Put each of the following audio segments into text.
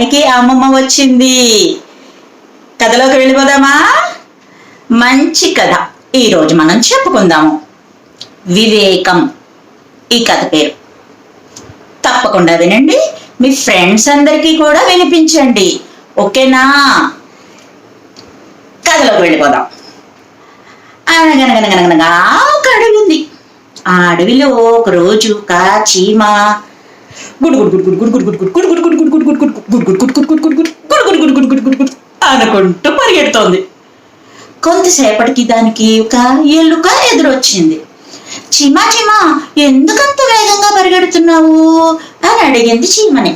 అమ్మమ్మ వచ్చింది. కథలోకి వెళ్ళిపోదామా? మంచి కథ ఈరోజు మనం చెప్పుకుందాము. వివేకం ఈ కథ పేరు. తప్పకుండా వినండి, మీ ఫ్రెండ్స్ అందరికీ కూడా వినిపించండి. ఓకేనా? కథలోకి వెళ్ళిపోదాం. అనగనగనగనగనగా ఒక అడవి ఉంది. ఆ అడవిలో ఒక రోజు ఒక చీమ అనుకుంటూ పరిగెడుతోంది. కొంతసేపటికి దానికి ఒక ఎలుక ఎదురొచ్చింది. చీమా చీమా, ఎందుకంత వేగంగా పరిగెడుతున్నావు అని అడిగింది చీమని.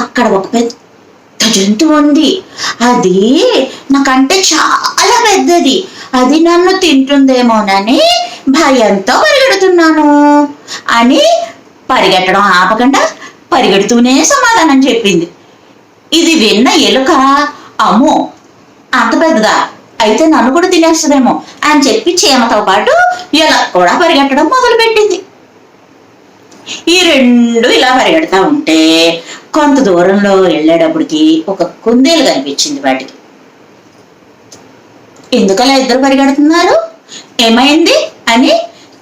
అక్కడ ఒక పెద్ద జంతువు ఉంది. అది నాకంటే చాలా పెద్దది. అది నన్ను తింటుందేమోనని భయంతో పరిగెడుతున్నాను అని పరిగెట్టడం ఆపకుండా పరిగెడుతూనే సమాధానం చెప్పింది. ఇది విన్న ఎలుక, అమ్మో అంత పెద్దదా, అయితే నన్ను కూడా తినేస్తుందేమో అని చెప్పి చీమతో పాటు ఎలుక కూడా పరిగెట్టడం మొదలుపెట్టింది. ఈ రెండు ఇలా పరిగెడతా ఉంటే కొంత దూరంలో వెళ్ళేటప్పటికి ఒక కుందేలు కనిపించింది వాటికి. ఎందుకలా ఇద్దరు పరిగెడుతున్నారు, ఏమైంది అని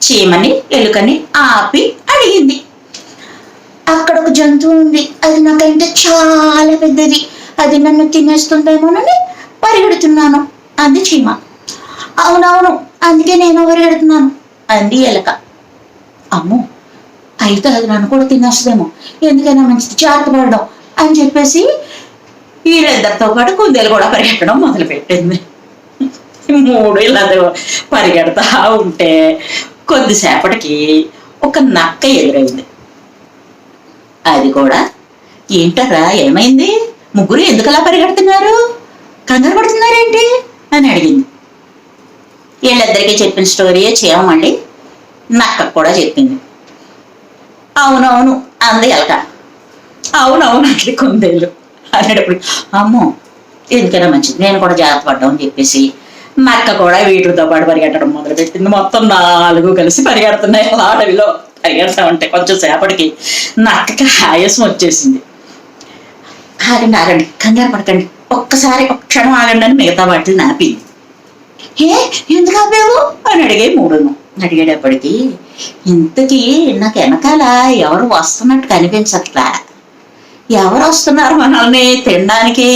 చీమని ఎలుకని ఆపి అడిగింది. అక్కడ ఒక జంతువు ఉంది. అది నాకంటే చాలా పెద్దది. అది నన్ను తినేస్తుందేమోనని పరిగెడుతున్నాను అంది చీమ. అవునవును, అందుకే నేను పరిగెడుతున్నాను అంది ఎలక. అమ్మో, అయితే అది నన్ను కూడా తినేస్తుందేమో, ఎందుకైనా మంచిది జాగ్రత్త పడడం అని చెప్పేసి వీళ్ళిద్దరితో పాటు కుందేలు కూడా పరిగెట్టడం మొదలుపెట్టింది. మూడు ఇలా పరిగెడతా ఉంటే కొద్దిసేపటికి ఒక నక్క ఎదురైంది. అది కూడా, ఏంటరా ఏమైంది, ముగ్గురు ఎందుకలా పరిగెడుతున్నారు, కంగారు పడుతున్నారేంటి అని అడిగింది. వీళ్ళిద్దరికీ చెప్పిన స్టోరీయే చీమ మళ్ళీ నక్క కూడా చెప్పింది. అవునవును అంది ఎలక. అవునవును అంటే కుందేలు అనేటప్పుడు, అమ్మో ఎందుకైనా మంచిది నేను కూడా జాగ్రత్త పడ్డాం అని చెప్పేసి నక్క కూడా వీటితో పాటు పరిగెట్టడం మొదలుపెట్టింది. మొత్తం 4 కలిసి పరిగెడుతున్నాయి అలా అడవిలో. పరిగెడతా ఉంటే కొంచెం సేపటికి నక్కకి ఆయాసం వచ్చేసింది. ఆగండి ఆగండి, కంగారు పడకండి, ఒక్కసారి ఒక క్షణం ఆగండి అని మిగతా వాటిని నాపింది. ఎందుకు ఆపావు అని అడిగేటప్పటికి, ఇంతకీ నాకు వెనకాల ఎవరు వస్తున్నట్టు కనిపించట్లా. ఎవరు వస్తున్నారు మనల్ని తినడానికి,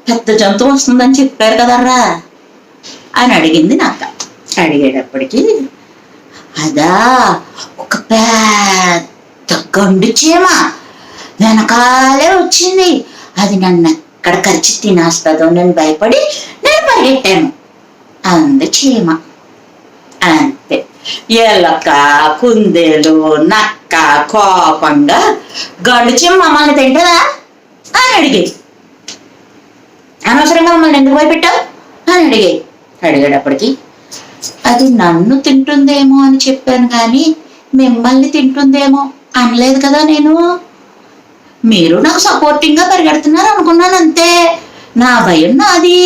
పెద్ద జంతువు వస్తుందని చెప్పారు కదర్రా అని అడిగింది నక్క. అడిగేటప్పటికి, అదా ఒక పెద్ద గండు చీమ వెనకాలే వచ్చింది. అది నన్ను ఎక్కడ కరిచి తినేస్తుందో నేను భయపడి నేను పరిగెట్టాను అంది చీమ. అంతే. ఎలక, కుందేలు, నక్క కోపంగా గండు చీమ మమ్మల్ని తింటదా అని అడిగేది. అనవసరంగా మమ్మల్ని ఎందుకు భయపెట్టావు అని అడిగేటప్పటికి, అది నన్ను తింటుందేమో అని చెప్పాను కానీ మిమ్మల్ని తింటుందేమో అనలేదు కదా నేను. మీరు నాకు సపోర్టింగ్ గా పరిగెడుతున్నారు అనుకున్నాను అంతే. నా భయం నాది,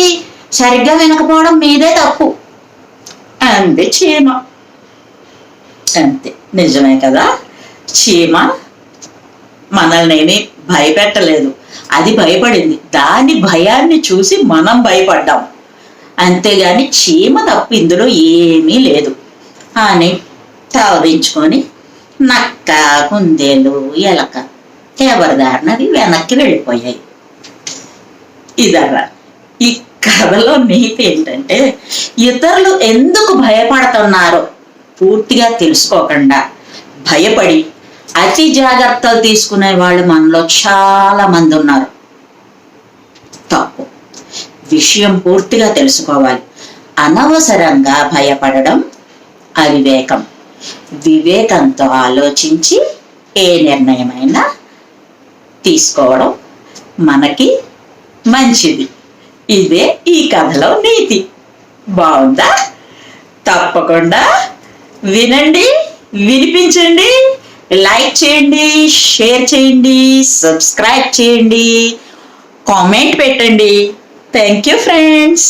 సరిగ్గా వినకపోవడం మీదే తప్పు అంది చీమ. అంతే, నిజమే కదా. చీమ మనల్ని ఏమీ భయపెట్టలేదు, అది భయపడింది. దాని భయాన్ని చూసి మనం భయపడ్డాం, అంతేగాని చీమ తప్పు ఇందులో ఏమీ లేదు అని తవదించుకొని నక్క, కుందేలు, ఎలక ఎవరిదారినది వెనక్కి వెళ్ళిపోయాయి. ఇదర్రా ఈ కథలో నీతి ఏంటంటే, ఇతరులు ఎందుకు భయపడుతున్నారో పూర్తిగా తెలుసుకోకుండా భయపడి అతి జాగ్రత్తలు తీసుకునే వాళ్ళు మనలో చాలా మంది ఉన్నారు. తప్పు. విషయం పూర్తిగా తెలుసుకోవాలి. అనవసరంగా భయపడడం అవివేకం. వివేకంతో ఆలోచించి ఏ నిర్ణయమైనా తీసుకోవడం మనకి మంచిది. ఇదే ఈ కథలో నీతి. బాగుందా? తప్పకుండా వినండి, వినిపించండి, లైక్ చేయండి, షేర్ చేయండి, సబ్స్క్రైబ్ చేయండి, కామెంట్ పెట్టండి. Thank you friends.